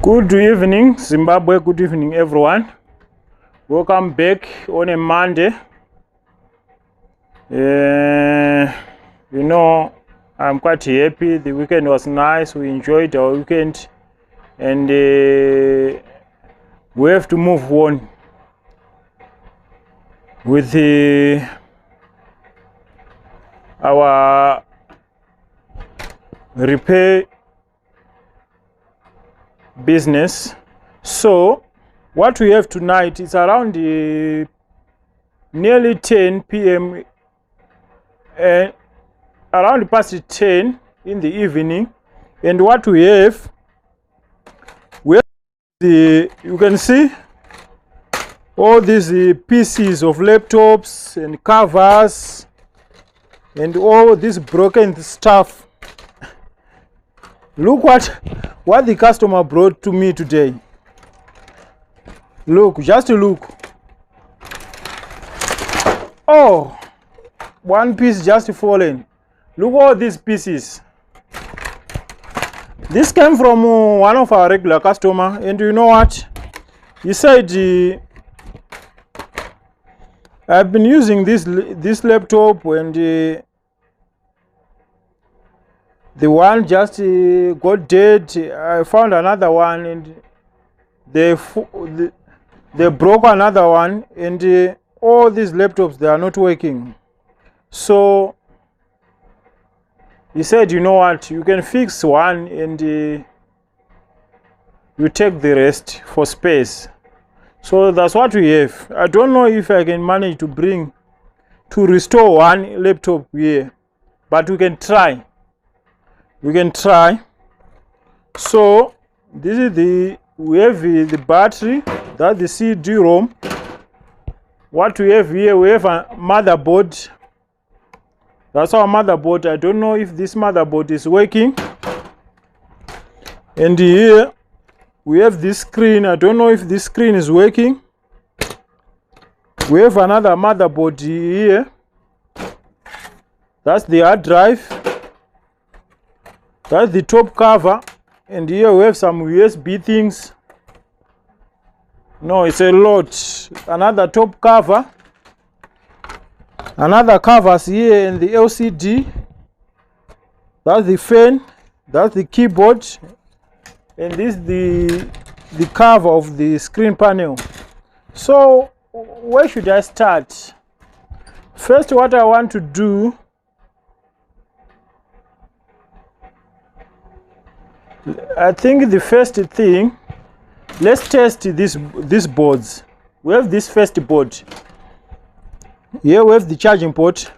Good evening, Zimbabwe. Good evening, everyone. Welcome back on a Monday. I'm quite happy. The weekend was nice. We enjoyed our weekend, and we have to move on with our repair business. So what we have tonight is around nearly 10 p.m. and around past 10 in the evening, and what we have you can see all these pieces of laptops and covers and all this broken stuff. Look what the customer brought to me today. Look, just look. Oh, one piece just fallen. Look all these pieces. This came from one of our regular customer, and you know what? He said, I've been using this laptop, and the one just got dead. I found another one, and they broke another one, and all these laptops, they are not working. So he said, you know what, you can fix one, and you take the rest for space. So that's what we have. I don't know if I can manage to restore one laptop here, but we can try. So this is we have the battery, that's the CD-ROM. What we have here, we have a motherboard. That's our motherboard. I don't know if this motherboard is working. And here we have this screen. I don't know if this screen is working. We have another motherboard here. That's the hard drive. That's the top cover, and here we have some USB things. No, it's a lot. Another top cover, another covers here in the LCD. That's the fan, that's the keyboard, and this is the cover of the screen panel. So where should I start? First, what I want to do, I think the first thing, let's test these boards. We have this first board. Here we have the charging port.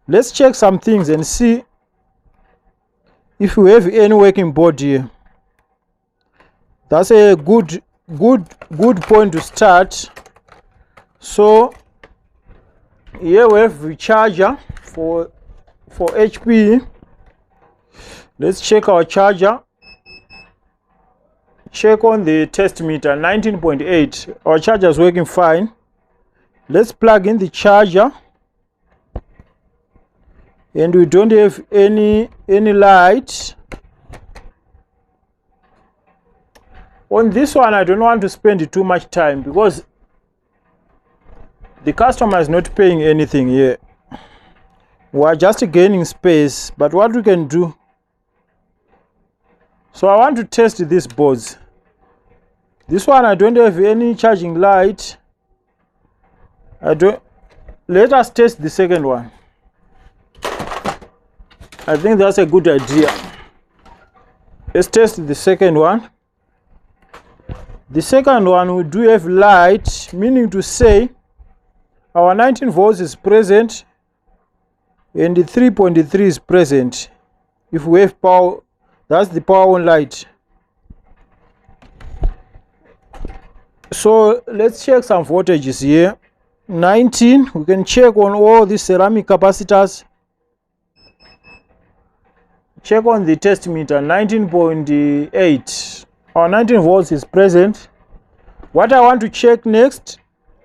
Let's check some things and see if we have any working board here. That's a good point to start. So here we have the charger for HP. Let's check our charger. Check on the test meter, 19.8. Our charger is working fine. Let's plug in the charger, and we don't have any light. On this one, I don't want to spend too much time because the customer is not paying anything here. We are just gaining space, but what we can do, so I want to test these boards. This one, I don't have any charging light. Let us test the second one. I think that's a good idea. Let's test the second one. The second one, we do have light, meaning to say our 19 volts is present and the 3.3 is present. If we have power, that's the power on light. So let's check some voltages here. 19, we can check on all these ceramic capacitors. Check on the test meter, 19.8. Our 19 volts is present. What I want to check next,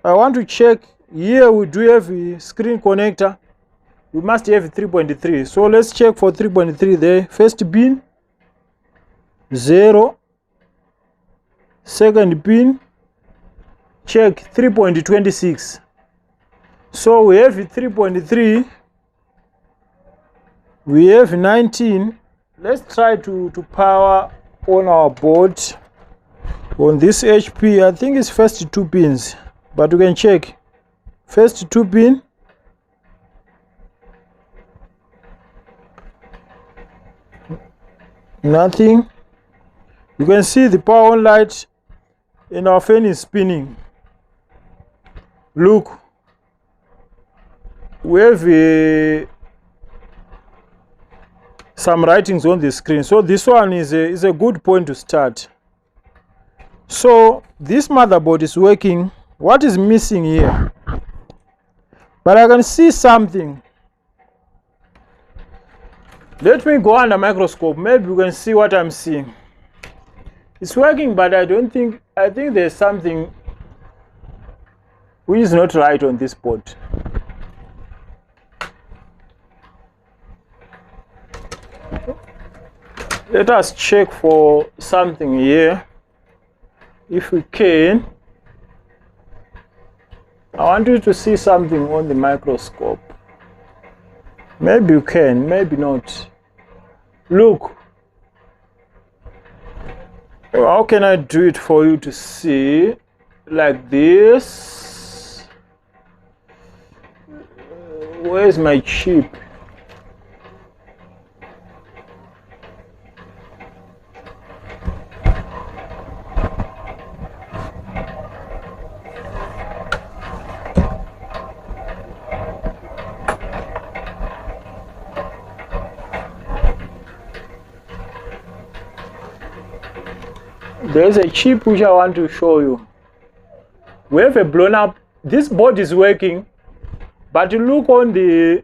I want to check here we do have a screen connector. We must have 3.3. So let's check for 3.3 there. First bin 0, second pin, check 3.26. So we have 3.3, we have 19. Let's try to power on our board on this HP. I think it's first 2 pins, but we can check. First 2 pin, nothing. You can see the power on light and our fan is spinning. Look, we have some writings on the screen. So this one is a good point to start. So this motherboard is working. What is missing here? But I can see something. Let me go under microscope. Maybe you can see what I'm seeing. It's working, but I think there's something which is not right on this board. Let us check for something here, if we can. I want you to see something on the microscope. Maybe you can, maybe not. Look. How can I do it for you to see? Like this. Where's my chip? There's a chip which I want to show you. We have a blown up. This board is working, but look on the.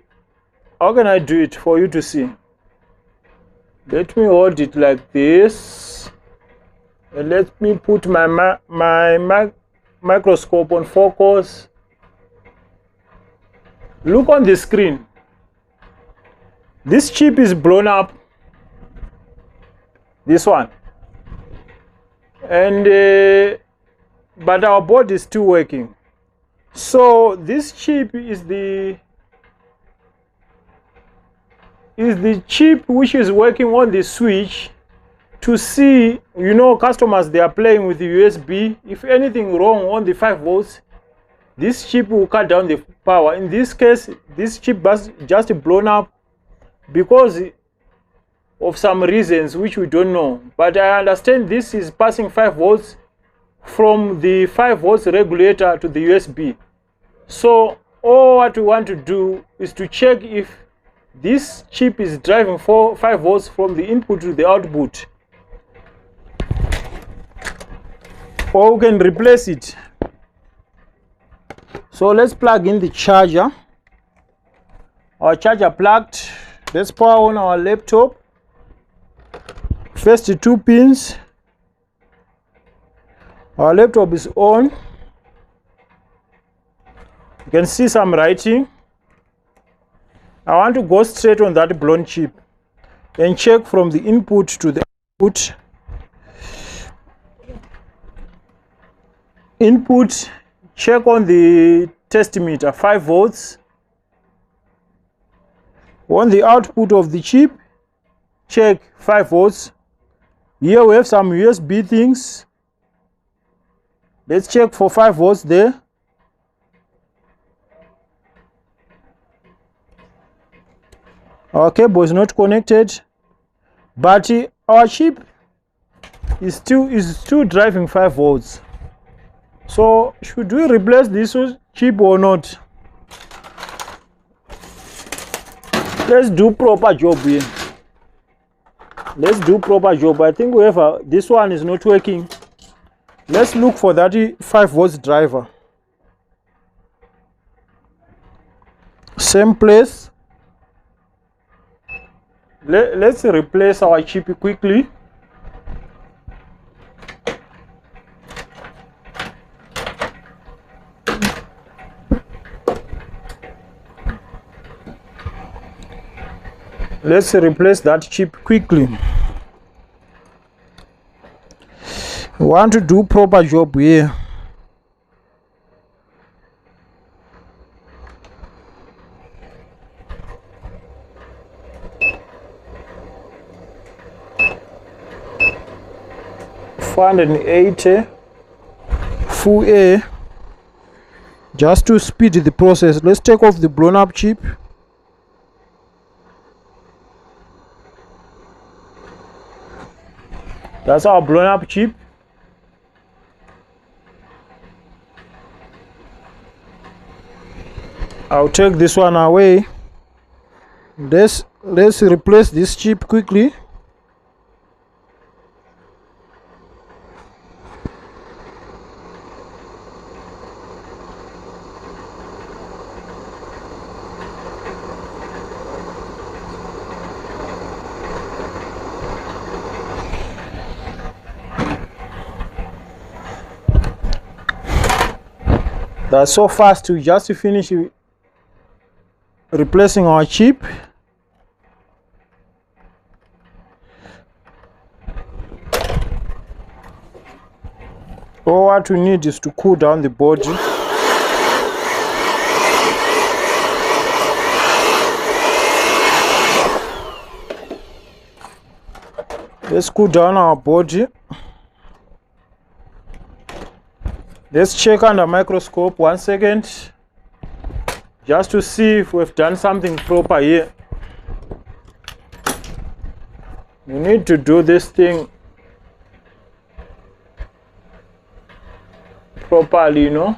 How can I do it for you to see? Let me hold it like this, and let me put my microscope on focus. Look on the screen. This chip is blown up. This one. And but our board is still working. So this chip is the chip which is working on the switch to see, you know, customers, they are playing with the USB. If anything wrong on the 5 volts, this chip will cut down the power. In this case, this chip was just blown up because of some reasons which we don't know, but I understand this is passing 5 volts from the 5 volts regulator to the USB. So all what we want to do is to check if this chip is driving 5 volts from the input to the output, or we can replace it. So let's plug in the charger. Our charger plugged. Let's power on our laptop. First 2 pins. Our laptop is on. You can see some writing. I want to go straight on that blown chip and check from the input to the output. Input, check on the test meter, 5 volts. On the output of the chip, check 5 volts. Here we have some USB things. Let's check for 5 volts there. Our cable is not connected, but our chip is still driving 5 volts. So should we replace this chip or not? Let's do proper job here. Let's do proper job. I think we have this one is not working. Let's look for that 5 volts driver. Same place. Let's replace our chip quickly. Let's replace that chip quickly. We want to do proper job here. $480 full A, just to speed the process. Let's take off the blown up chip. That's our blown up chip. I'll take this one away. Let's replace this chip quickly. That's so fast to just finish replacing our chip. All what we need is to cool down the body. Let's cool down our body. Let's check under microscope 1 second, just to see if we've done something proper here. We need to do this thing properly, you know.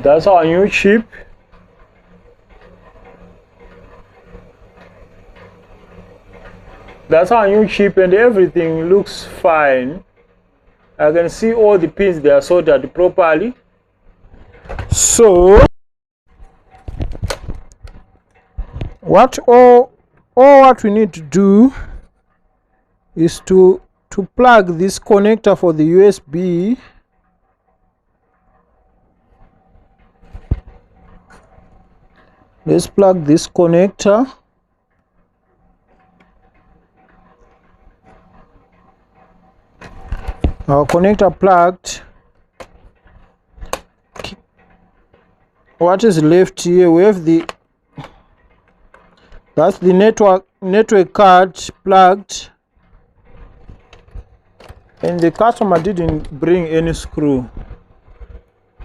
That's our new chip. That's our new chip, and everything looks fine. I can see all the pins, they are soldered properly. So what we need to do is to plug this connector for the USB. Let's plug this connector. Our connector plugged. What is left here? We have that's the network card plugged, and the customer didn't bring any screw,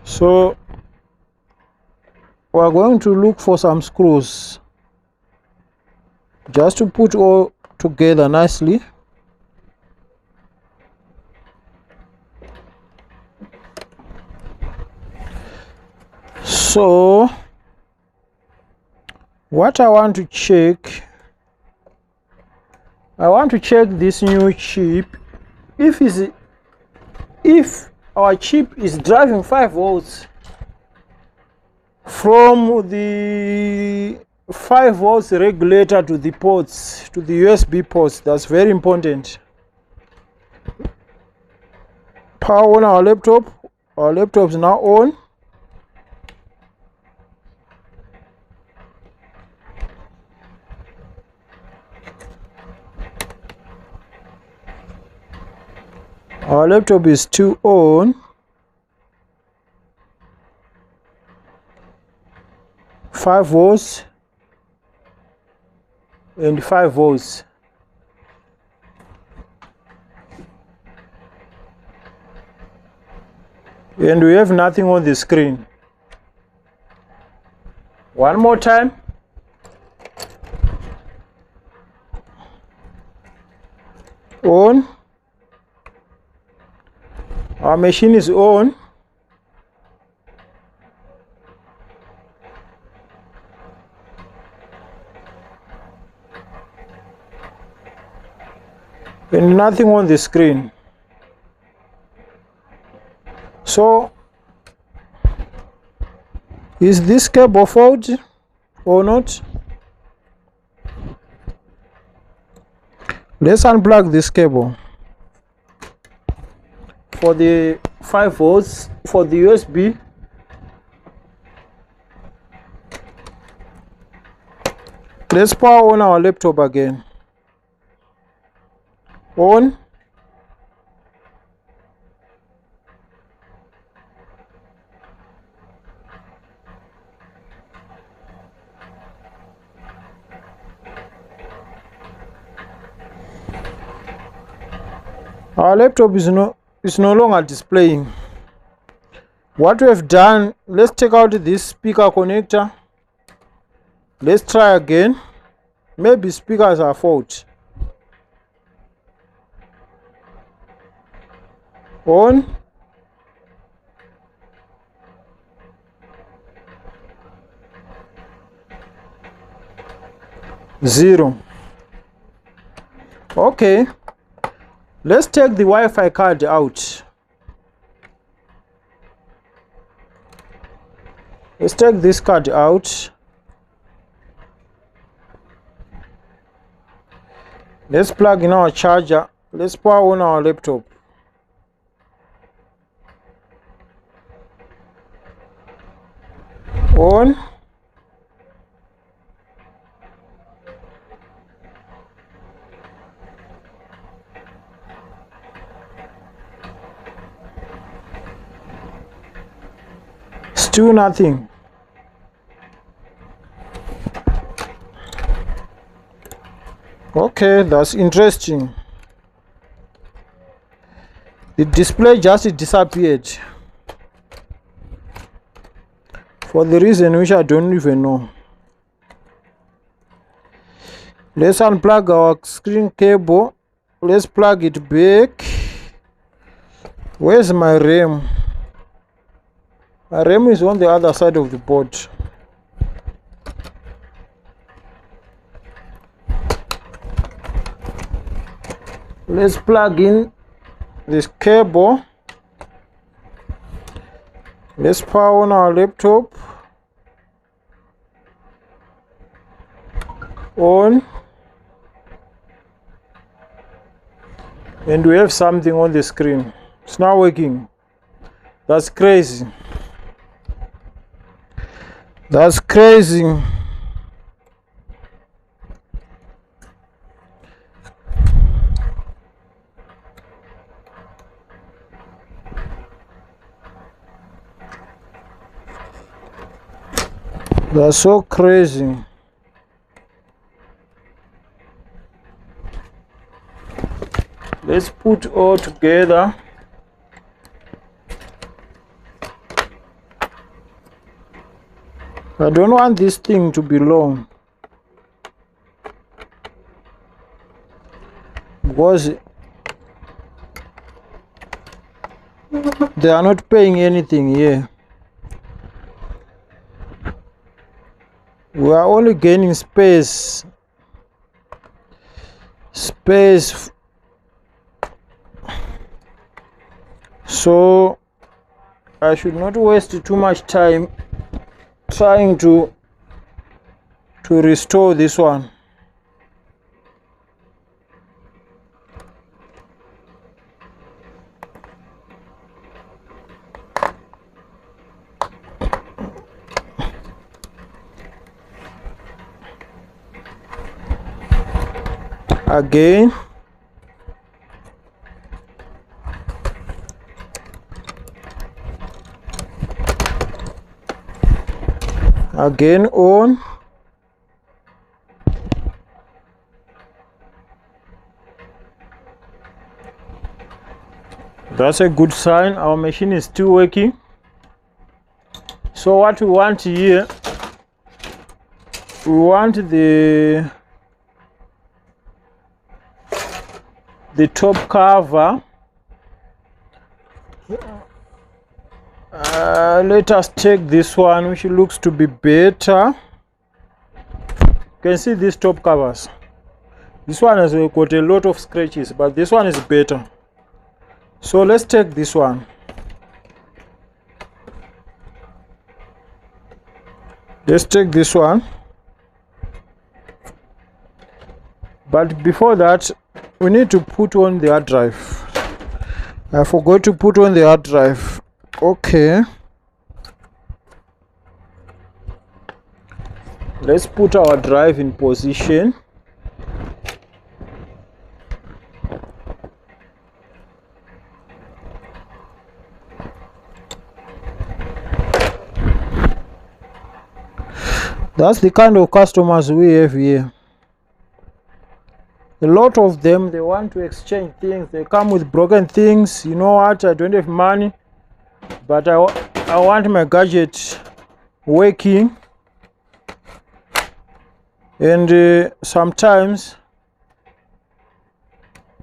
so we're going to look for some screws just to put all together nicely. So what I want to check this new chip, if our chip is driving 5 volts from the 5 volts regulator to the ports, to the USB ports. That's very important. Power on our laptop. Our laptop is now on. Our laptop is still on. 5 volts and 5 volts. And we have nothing on the screen. One more time. On. Our machine is on. And nothing on the screen. So is this cable faulty or not? Let's unplug this cable for the 5 volts for the USB. Let's power on our laptop again. On. Our laptop is no longer displaying. What we have done, let's take out this speaker connector. Let's try again. Maybe speakers are fault. On. Zero. Okay. Let's take the Wi-Fi card out. Let's take this card out. Let's plug in our charger. Let's power on our laptop. On. Still nothing. Okay, that's interesting. The display just disappeared for the reason which I don't even know. Let's unplug our screen cable. Let's plug it back. Where's my RAM? My RAM is on the other side of the board. Let's plug in this cable. Let's power on our laptop. On. And we have something on the screen. It's not working. That's crazy. That's crazy. That's so crazy. Let's put all together. I don't want this thing to be long because they are not paying anything here. We are only gaining space. So I should not waste too much time trying to restore this one. Again. Again on. That's a good sign. Our machine is still working. So what we want here, we want the top cover. Let us take this one, which looks to be better. You can see these top covers. This one has got a lot of scratches, but this one is better. So let's take this one. Let's take this one. But before that, we need to put on the hard drive. I forgot to put on the hard drive. Okay. Let's put our drive in position. That's the kind of customers we have here. A lot of them, they want to exchange things. They come with broken things. You know what, I don't have money, but I want my gadget working. And sometimes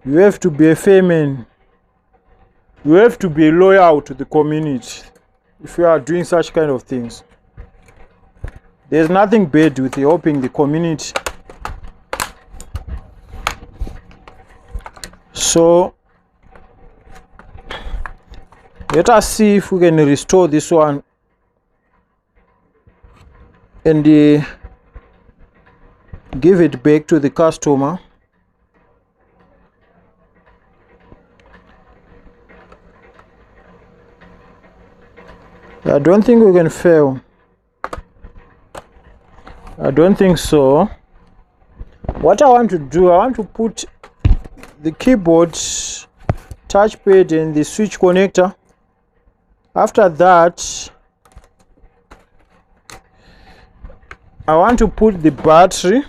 you have to be a fair man. You have to be loyal to the community if you are doing such kind of things. There's nothing bad with helping the community. So let us see if we can restore this one and give it back to the customer. I don't think we can fail. I don't think so. What I want to do, I want to put the keyboard, touchpad and the switch connector. After that, I want to put the battery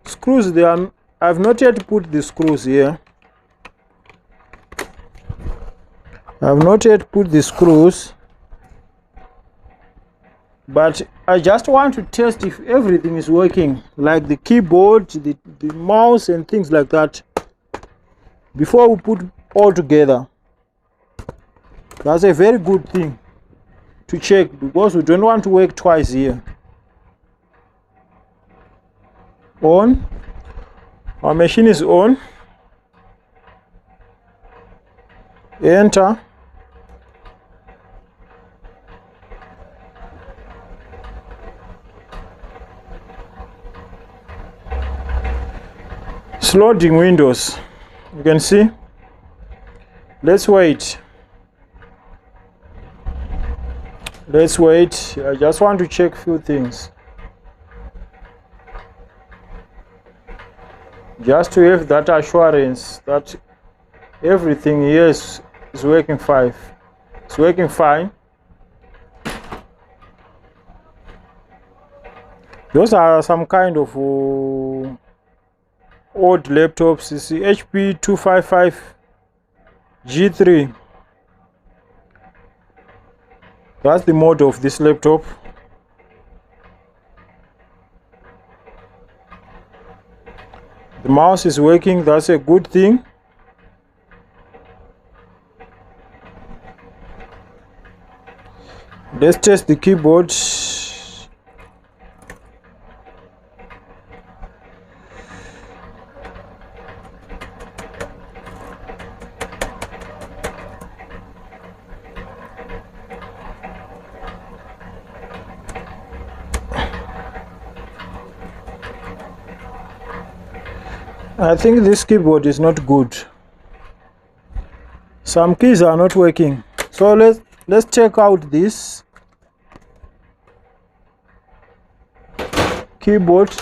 screws there. I've not yet put the screws here. I've not yet put the screws, but I just want to test if everything is working, like the keyboard, the mouse and things like that, before we put all together. That's a very good thing to check, because we don't want to work twice here. On. Our machine is on. Enter. It's loading Windows. You can see. Let's wait. Let's wait. I just want to check a few things, just to have that assurance that everything here is working fine. It's working fine. Those are some kind of old laptops. You see, HP 255 G3. That's the model of this laptop. The mouse is working. That's a good thing. Let's test the keyboard. I think this keyboard is not good. Some keys are not working. So let's check out this keyboard.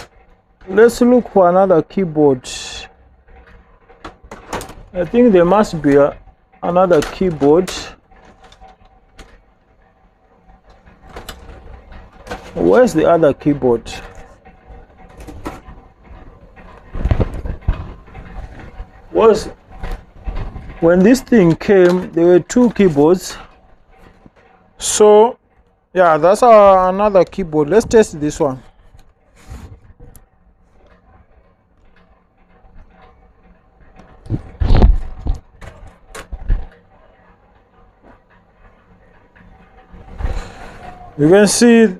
Let's look for another keyboard. I think there must be another keyboard. Where's the other keyboard? When this thing came, there were two keyboards. So yeah, that's another keyboard. Let's test this one. You can see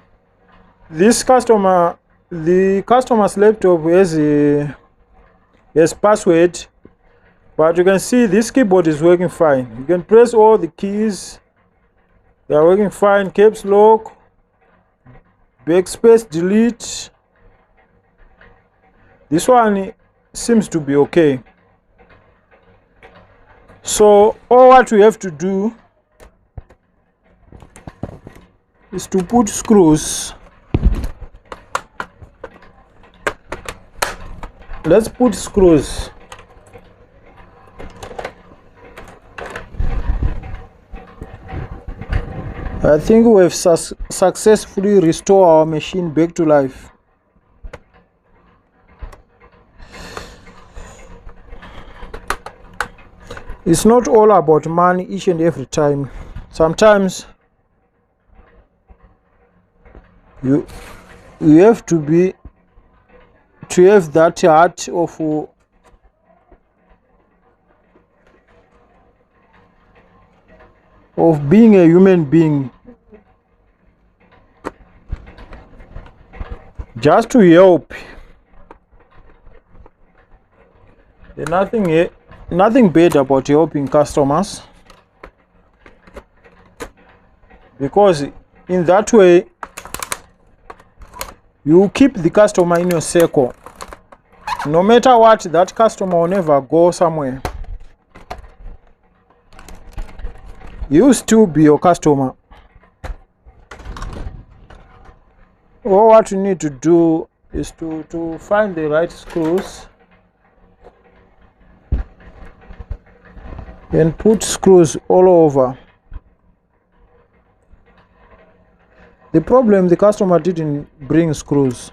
this the customer's laptop has password. But you can see this keyboard is working fine. You can press all the keys. They are working fine. Caps lock, backspace, delete. This one seems to be okay. So all what we have to do is to put screws let's put screws. I think we have successfully restored our machine back to life. It's not all about money each and every time. Sometimes you have to have that heart of being a human being, just to help. There's nothing bad about helping customers, because in that way you keep the customer in your circle. No matter what, that customer will never go somewhere. You still be your customer. All what you need to do is to find the right screws and put screws all over. The problem, the customer didn't bring screws,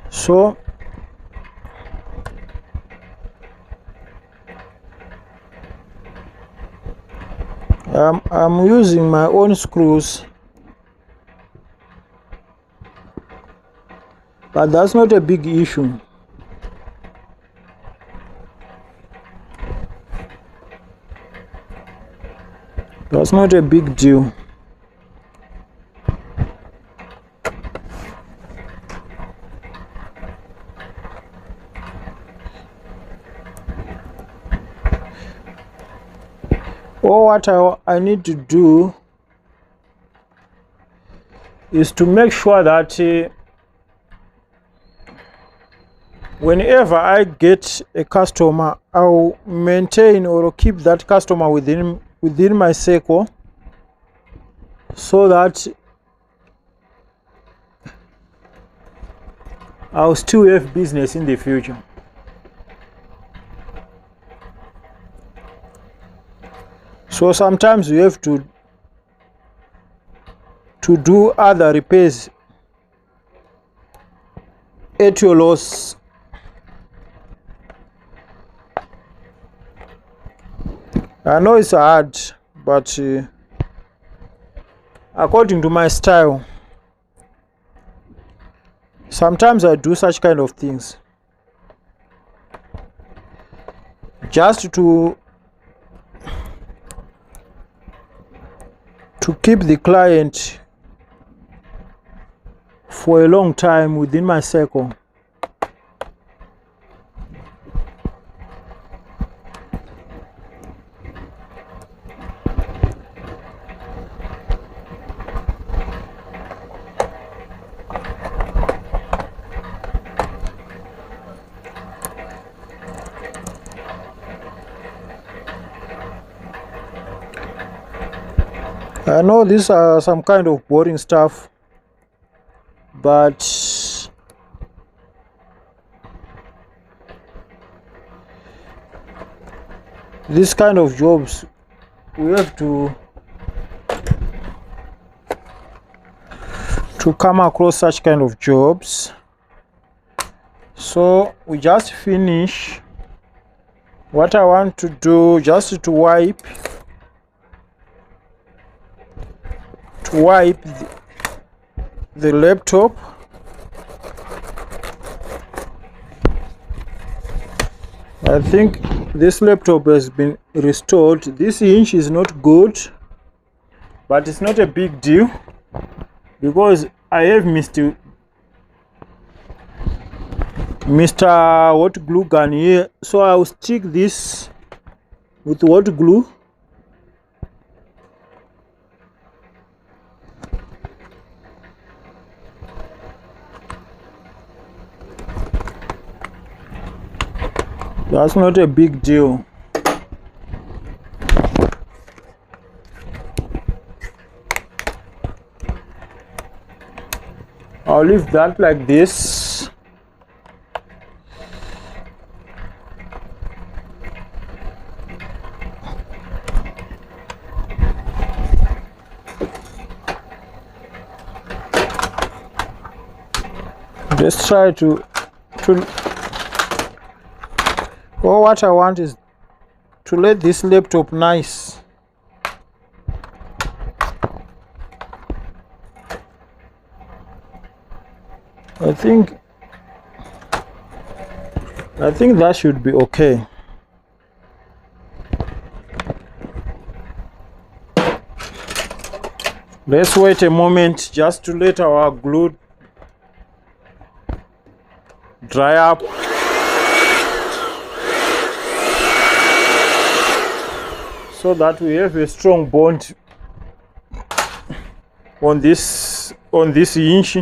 so I'm using my own screws, but that's not a big issue. That's not a big deal. All what I need to do is to make sure that whenever I get a customer, I'll maintain or keep that customer within my circle, so that I'll still have business in the future. So sometimes you have to do other repairs at your loss. I know it's hard, but according to my style, sometimes I do such kind of things just to keep the client for a long time within my circle. I know these are some kind of boring stuff, but this kind of jobs, we have to come across such kind of jobs. So we just finish. What I want to do, just to wipe the laptop. I think this laptop has been restored. This inch is not good, but it's not a big deal because I have Mr. hot glue gun here, so I'll stick this with hot glue. That's not a big deal. I'll leave that like this. Just try to what I want is to let this laptop nice. I think that should be okay. Let's wait a moment just to let our glue dry up. So that we have a strong bond on this hinge.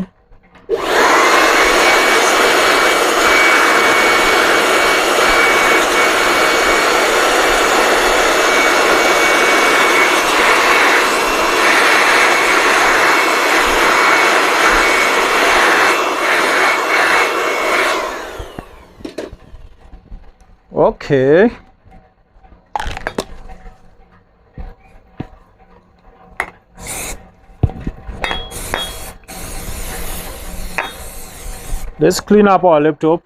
Okay. Let's clean up our laptop.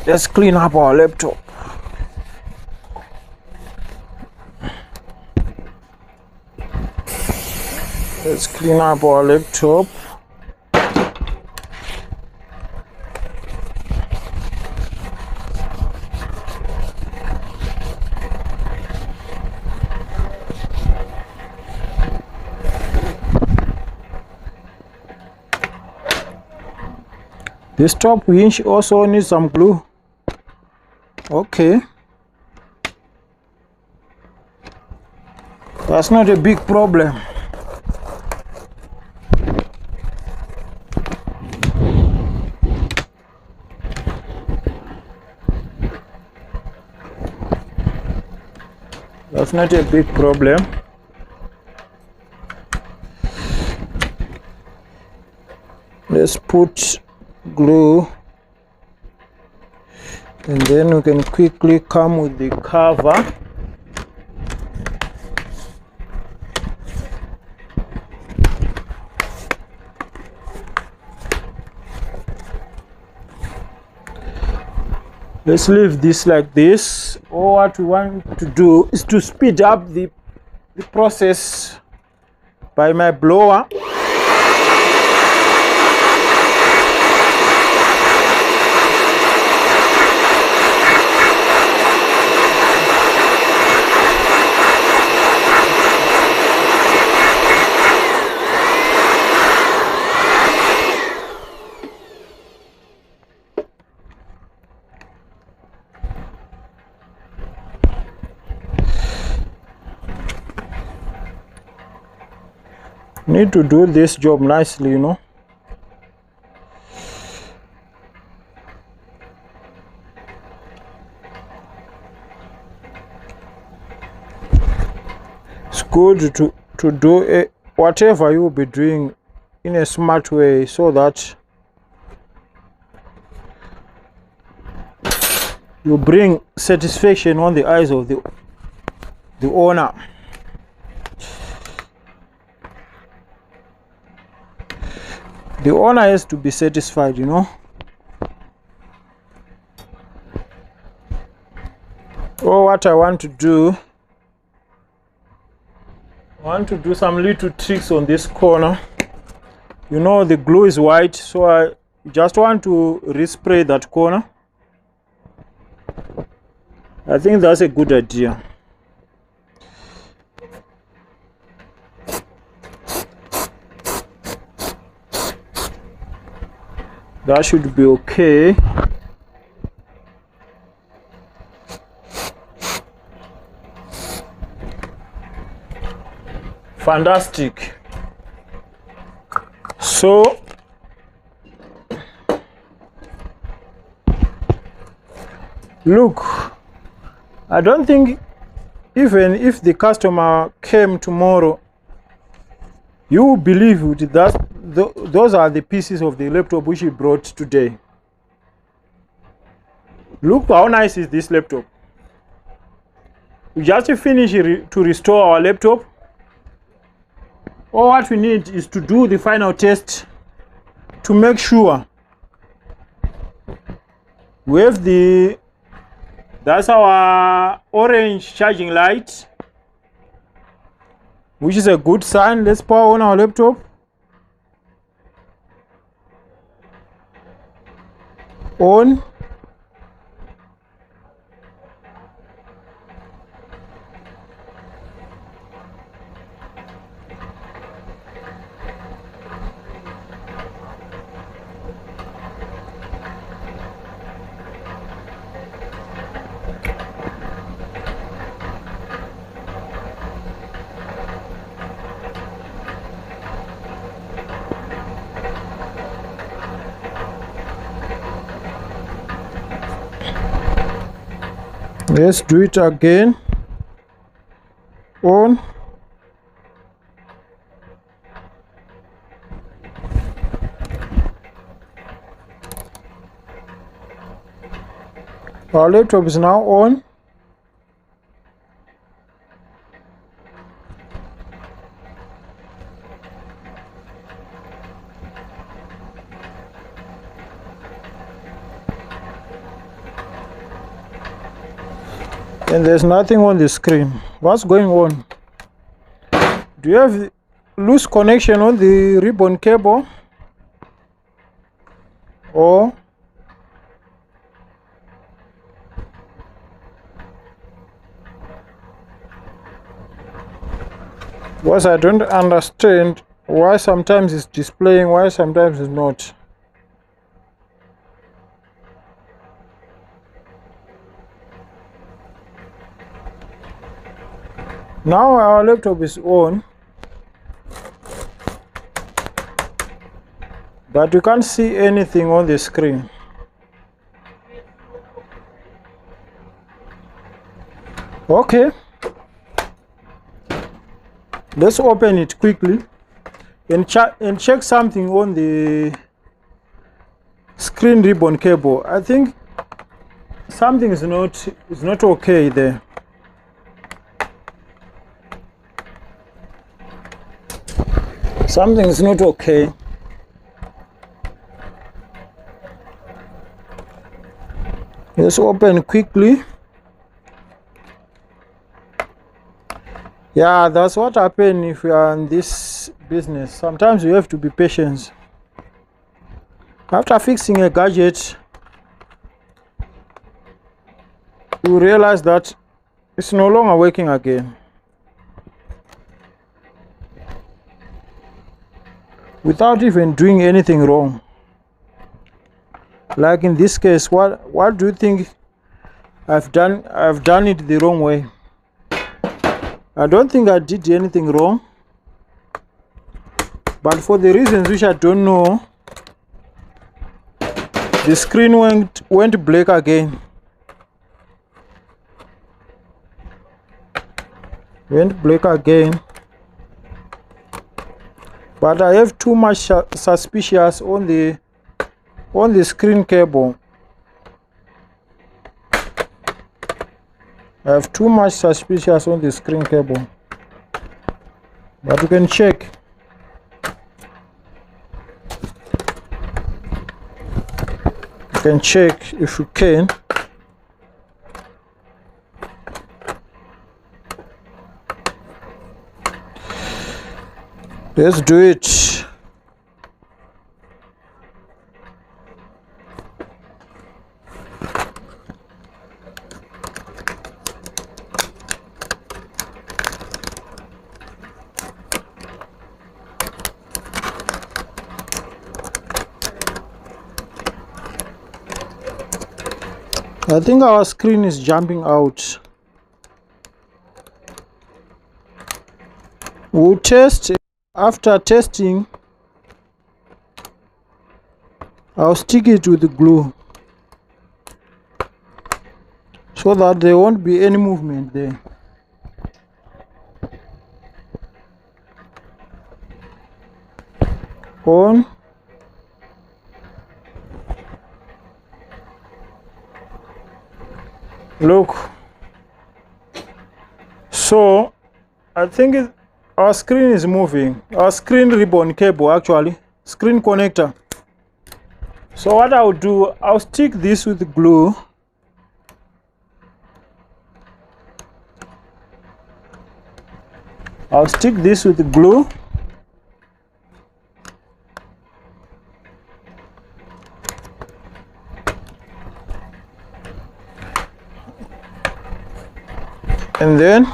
Let's clean up our laptop. Let's clean up our laptop. This top hinge also needs some glue. Okay. That's not a big problem. That's not a big problem. Let's put glue, and then we can quickly come with the cover. Let's leave this like this. Or what we want to do is to speed up the process by my blower. Need to do this job nicely, you know. It's good to do whatever you will be doing in a smart way, so that you bring satisfaction on the eyes of the owner. The owner has to be satisfied, you know. Oh, what I want to do, I want to do some little tricks on this corner. You know, the glue is white, so I just want to respray that corner. I think that's a good idea. That should be okay. Fantastic. So look, I don't think even if the customer came tomorrow, You will believe it, those are the pieces of the laptop which he brought today. Look how nice is this laptop. We just finished to restore our laptop. All what we need is to do the final test to make sure we have that's our orange charging light, which is a good sign. Let's power on our laptop. On. Let's do it again. On. Our laptop is now on. And there's nothing on the screen. What's going on? Do you have loose connection on the ribbon cable? Or because I don't understand why sometimes it's displaying, why sometimes it's not. Now our laptop is on, but you can't see anything on the screen. Okay, let's open it quickly and check something on the screen ribbon cable. I think something is not okay there. Something is not okay. Let's open quickly. Yeah, that's what happens if you are in this business. Sometimes you have to be patient. After fixing a gadget, you realize that it's no longer working again. Without even doing anything wrong. Like in this case, what do you think I've done? I've done it the wrong way. I don't think I did anything wrong, but for the reasons which I don't know, the screen went black again. Went black again. But I have too much suspicious on the screen cable. I have too much suspicious on the screen cable. But you can check. You can check if you can. Let's do it. I think our screen is jumping out. We'll test. After testing, I'll stick it with the glue so that there won't be any movement there. on, look. So I think our screen is moving, our screen ribbon cable, actually screen connector. So what I'll do, I'll stick this with glue. I'll stick this with glue. And then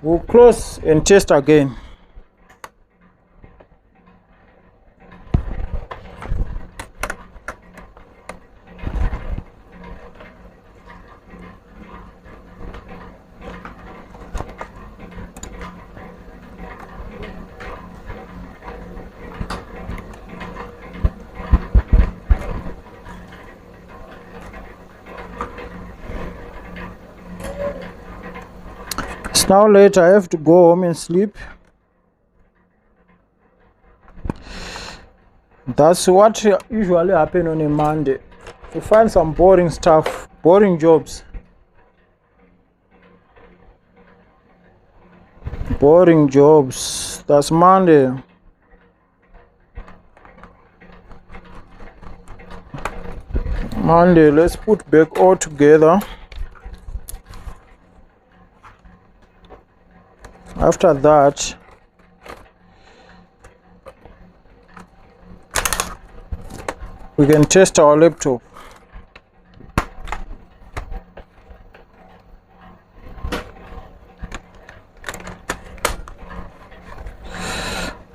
we'll close and test again. It's now late, I have to go home and sleep. That's what usually happens on a Monday. You find some boring stuff, boring jobs. Boring jobs. That's Monday. Monday, let's put back all together. After that, we can test our laptop.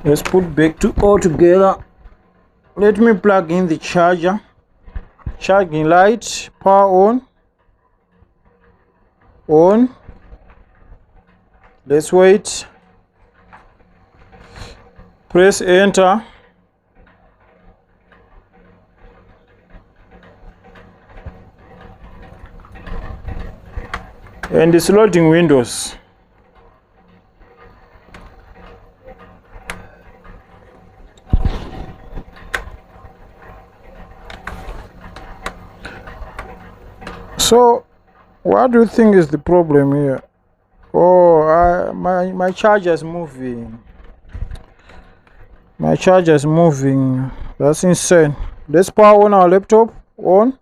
Let's put back all together. Let me plug in the charger. Charging light, power on. On. Let's wait. Press enter. And it's loading Windows. So, what do you think is the problem here? Oh, my charger is moving. My charger is moving. That's insane. Let's power on our laptop. On.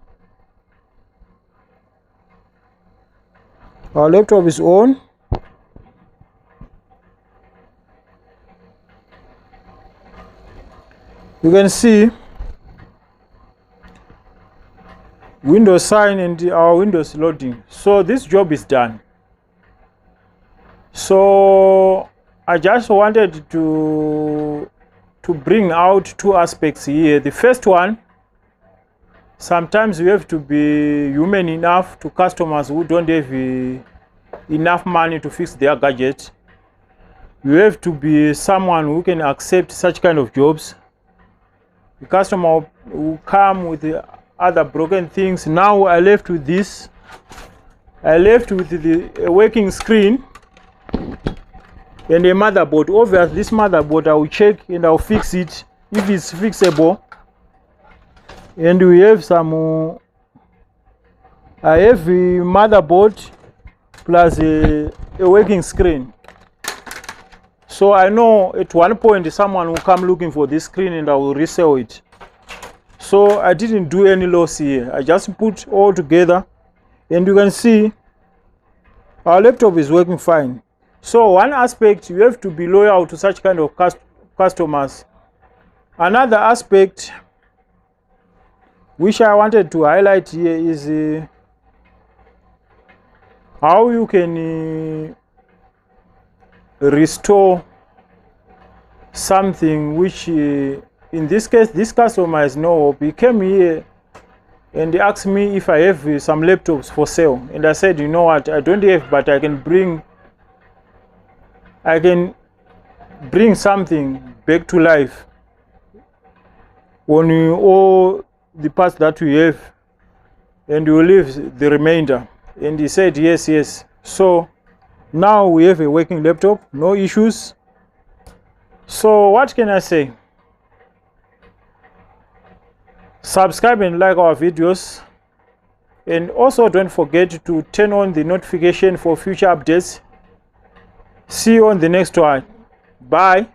Our laptop is on. You can see Windows sign and our Windows loading. So this job is done. So I just wanted to bring out two aspects here. The first one, sometimes you have to be human enough to customers who don't have enough money to fix their gadget. You have to be someone who can accept such kind of jobs. The customer will come with the other broken things. Now I left with this. I left with the working screen and a motherboard. Obviously this motherboard I will check and I'll fix it if it's fixable. And we have some I have a motherboard plus a working screen. So I know at one point someone will come looking for this screen and I will resell it. So I didn't do any loss here. I just put all together and you can see our laptop is working fine. So one aspect, you have to be loyal to such kind of customers. Another aspect which I wanted to highlight here is how you can restore something which in this case this customer has no hope. He came here and he asked me if I have some laptops for sale, and I said, you know what, I don't have, but I can bring something back to life on all the parts that we have, and you will leave the remainder. And he said yes. So now we have a working laptop, no issues. So what can I say? Subscribe and like our videos, and also don't forget to turn on the notification for future updates. See you on the next one. Bye.